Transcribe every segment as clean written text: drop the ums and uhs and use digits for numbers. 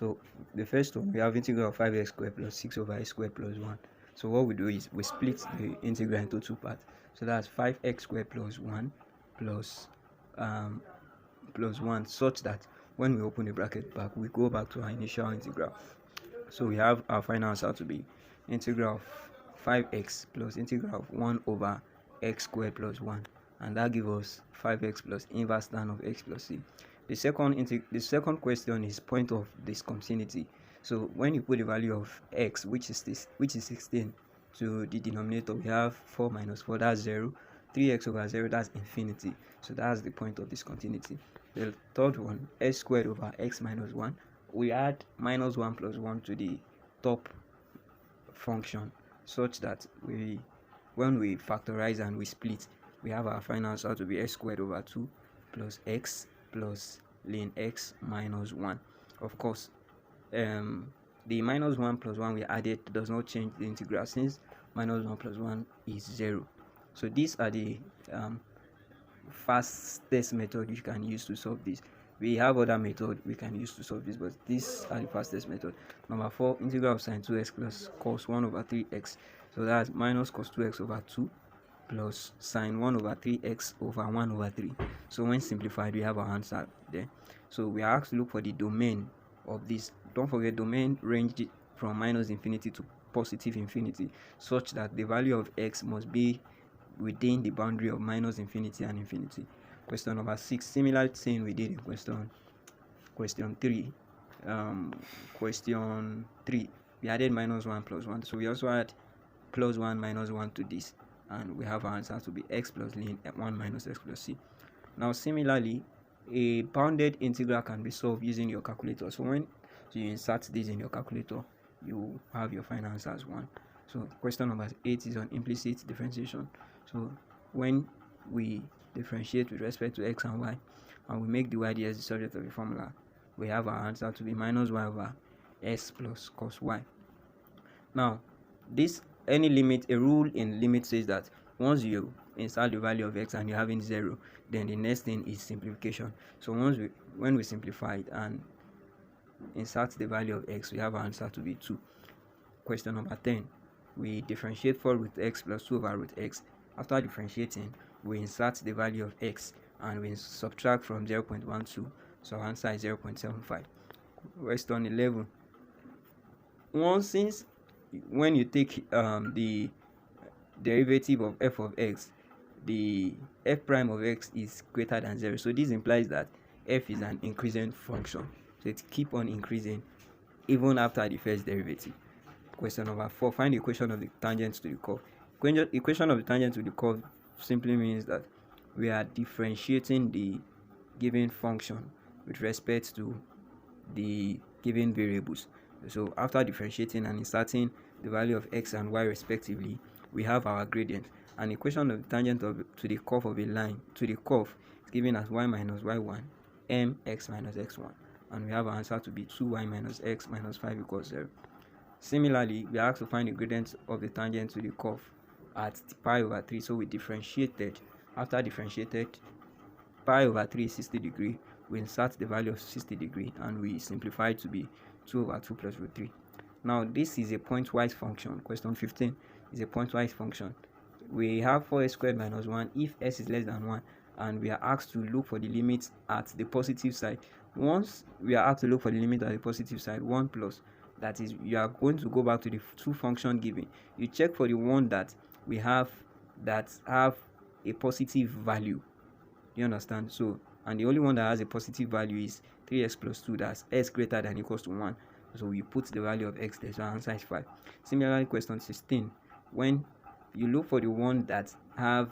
So the first one, we have integral of 5x squared plus 6 over x squared plus 1. So what we do is we split the integral into two parts. So that's 5x squared plus 1 plus plus 1, such that when we open the bracket back, we go back to our initial integral. So we have our final answer to be integral of 5x plus integral of 1 over x squared plus 1, and that gives us 5x plus inverse tan of x plus c. The second question is point of discontinuity. So when you put the value of x, which is 16, to the denominator, we have 4 minus 4, that's 0. 3x over 0, that's infinity. So that's the point of discontinuity. The third one, x squared over x minus 1. We add minus 1 plus 1 to the top function, such that when we factorize and we split, we have our final answer to be x squared over 2 plus x plus ln x minus 1. Of course, the minus 1 plus 1 we added does not change the integral, since minus 1 plus 1 is 0. So these are the fastest method you can use to solve this. We have other method we can use to solve this, but these are the fastest method. Number 4, integral of sine 2x plus cos 1 over 3x. So that's minus cos 2x over 2 plus sine 1 over 3x over 1 over 3. So when simplified, we have our answer there. So we are asked to look for the domain of this. Don't forget, domain ranged from minus infinity to positive infinity, such that the value of x must be within the boundary of minus infinity and infinity. Question number 6, similar thing we did in question 3. Question 3, we added minus 1 plus 1, so we also add plus 1 minus 1 to this, and we have our answer to be x plus ln 1 minus x plus c. Now similarly, a bounded integral can be solved using your calculator. So when you insert this in your calculator, you have your final answer as 1. So question number 8 is on implicit differentiation. So when we differentiate with respect to x and y, and we make the y ds the subject of the formula, we have our answer to be minus y over s plus cos y. Now a rule in limit says that once you insert the value of x and you're having 0, then the next thing is simplification. So when we simplify it and insert the value of x, we have our answer to be 2. Question number 10, we differentiate 4 root x plus 2 over root x. After differentiating, we insert the value of x and we subtract from 0.12, so our answer is 0.75. Question 11, since when you take the derivative of f of x, the f prime of x is greater than 0, so this implies that f is an increasing function, so it keep on increasing even after the first derivative. Question number 4, find the equation of the tangent to the curve. Equation of the tangent to the curve simply means that we are differentiating the given function with respect to the given variables. So after differentiating and inserting the value of x and y respectively, we have our gradient. An equation of the tangent to the curve of a line to the curve is given as y minus y1 mx minus x1, and we have our answer to be 2y minus x minus 5 equals 0. Similarly, we are asked to find the gradient of the tangent to the curve at pi over 3, so we differentiated. After differentiated, pi over 3 is 60 degree, we insert the value of 60 degree and we simplify it to be 2 over 2 plus root 3. Now this is a pointwise function. Question 15 is a pointwise function. We have 4x squared minus 1 if s is less than 1, and we are asked to look for the limit at the positive side. Once we are asked to look for the limit at the positive side, 1 plus, that is, you are going to go back to the two function given. You check for the one that we have that have a positive value. You understand? So, and the only one that has a positive value is 3x plus 2, that's s greater than or equals to 1. So we put the value of x there, so our answer is 5. Similarly, question 16, when you look for the one that have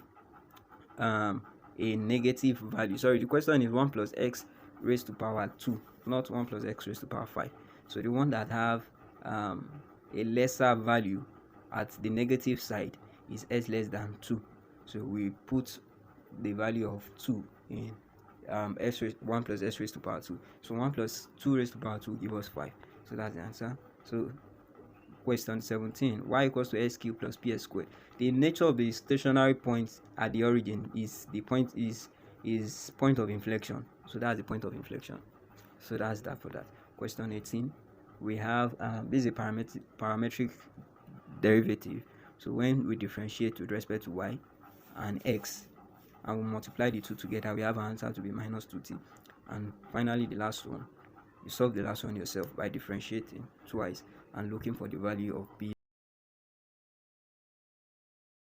a negative value, the question is 1 plus x raised to power 2, not 1 plus x raised to power 5. So the one that have a lesser value at the negative side is s less than 2. So we put the value of 2 in 1 plus s raised to power 2. So 1 plus 2 raised to power 2 gives us 5. So that's the answer. So question 17, y equals to s cubed plus ps squared. The nature of the stationary point at the origin is point of inflection. So that's the point of inflection. So that's that for that. Question 18, we have this is a parametric derivative. So when we differentiate with respect to y and x and we multiply the two together, we have our answer to be minus 2t. And finally, the last one, you solve the last one yourself by differentiating twice and looking for the value of b.